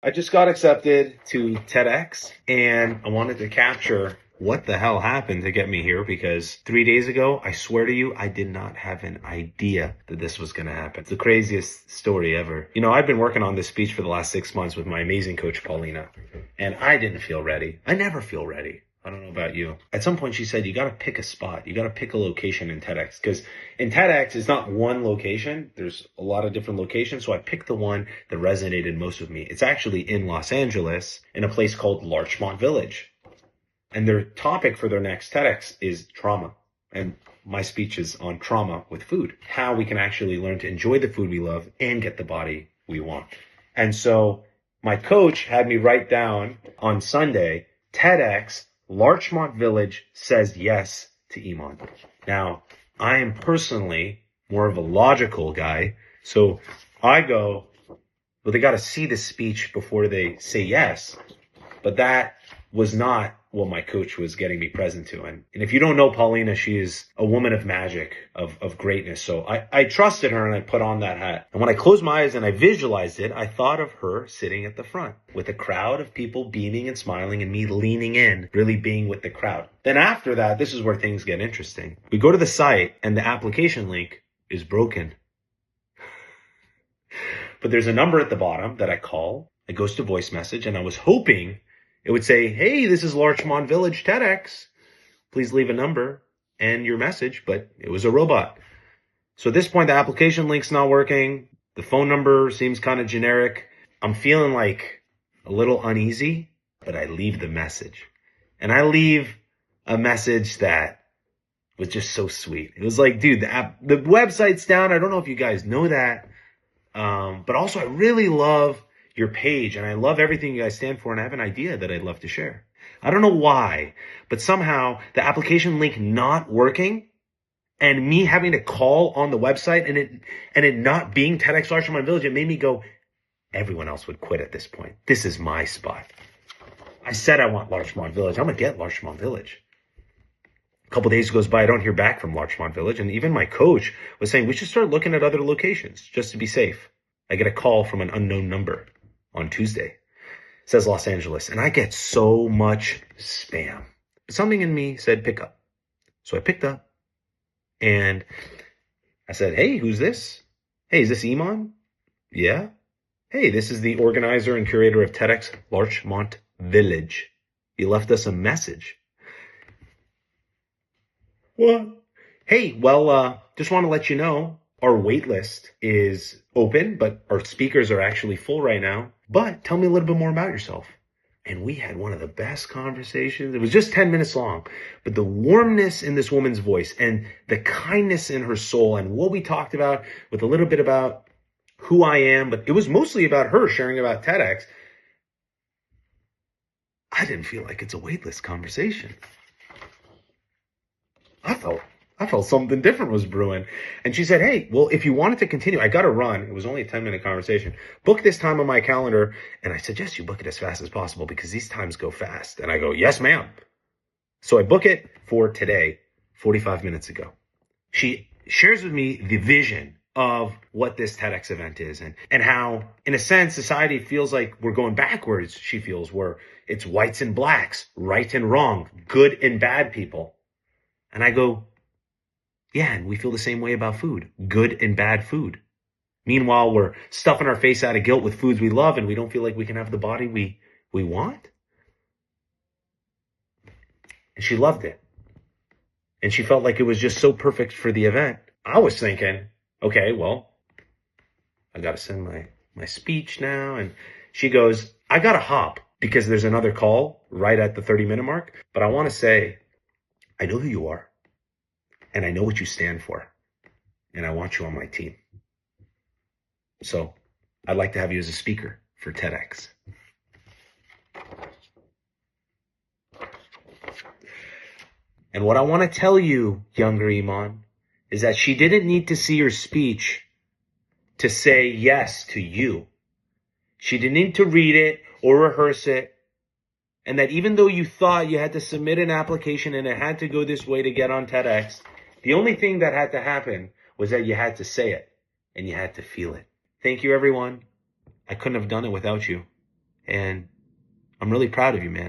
I just got accepted to TEDx, and I wanted to capture what the hell happened to get me here, because 3 days ago, I swear to you, I did not have an idea that this was going to happen. It's the craziest story ever. You know, I've been working on this speech for the last 6 months with my amazing coach, Paulina, and I didn't feel ready. I never feel ready. I don't know about you. At some point, she said, you got to pick a spot. You got to pick a location in TEDx, because in TEDx, it's not one location. There's a lot of different locations. So I picked the one that resonated most with me. It's actually in Los Angeles, in a place called Larchmont Village. And their topic for their next TEDx is trauma. And my speech is on trauma with food, how we can actually learn to enjoy the food we love and get the body we want. And so my coach had me write down on Sunday, TEDx Larchmont Village says yes to Eamon. Now, I am personally more of a logical guy, so I go, well, they got to see the speech before they say yes. But that was not what my coach was getting me present to. And if you don't know Paulina, she is a woman of magic, of greatness. So I trusted her and I put on that hat. And when I closed my eyes and I visualized it, I thought of her sitting at the front with a crowd of people beaming and smiling and me leaning in, really being with the crowd. Then after that, this is where things get interesting. We go to the site and the application link is broken. But there's a number at the bottom that I call. It goes to voice message, and I was hoping it would say, hey, this is Larchmont Village TEDx. Please leave a number and your message, but it was a robot. So at this point, the application link's not working. The phone number seems kind of generic. I'm feeling like a little uneasy, but I leave the message. And I leave a message that was just so sweet. It was like, dude, the website's down. I don't know if you guys know that. But also I really love your page, and I love everything you guys stand for, and I have an idea that I'd love to share. I don't know why, but somehow the application link not working and me having to call on the website and it not being TEDx Larchmont Village, it made me go, everyone else would quit at this point. This is my spot. I said I want Larchmont Village. I'm going to get Larchmont Village. A couple days goes by, I don't hear back from Larchmont Village, and even my coach was saying we should start looking at other locations just to be safe. I get a call from an unknown number on Tuesday. It says Los Angeles, and I get so much spam. Something in me said pick up. So I picked up, and I said, hey, who's this? Hey, is this Eamon? Yeah. Hey, this is the organizer and curator of TEDx Larchmont Village. He left us a message. What? Hey, well, just want to let you know our wait list is open, but our speakers are actually full right now. But tell me a little bit more about yourself. And we had one of the best conversations. It was just 10 minutes long, but the warmness in this woman's voice and the kindness in her soul and what we talked about with a little bit about who I am, but it was mostly about her sharing about TEDx. I didn't feel like it's a waitlist conversation. I felt something different was brewing. And she said, hey, well, if you wanted to continue, I got to run. It was only a 10-minute conversation. Book this time on my calendar. And I suggest you book it as fast as possible because these times go fast. And I go, yes, ma'am. So I book it for today, 45 minutes ago. She shares with me the vision of what this TEDx event is and how, in a sense, society feels like we're going backwards. She feels where it's whites and blacks, right and wrong, good and bad people. And I go, yeah, and we feel the same way about food, good and bad food. Meanwhile, we're stuffing our face out of guilt with foods we love and we don't feel like we can have the body we want. And she loved it. And she felt like it was just so perfect for the event. I was thinking, okay, well, I got to send my speech now. And she goes, I got to hop because there's another call right at the 30-minute mark. But I want to say, I know who you are, and I know what you stand for, and I want you on my team. So I'd like to have you as a speaker for TEDx. And what I want to tell you, younger Eamon, is that she didn't need to see your speech to say yes to you. She didn't need to read it or rehearse it. And that even though you thought you had to submit an application and it had to go this way to get on TEDx, the only thing that had to happen was that you had to say it and you had to feel it. Thank you, everyone. I couldn't have done it without you. And I'm really proud of you, man.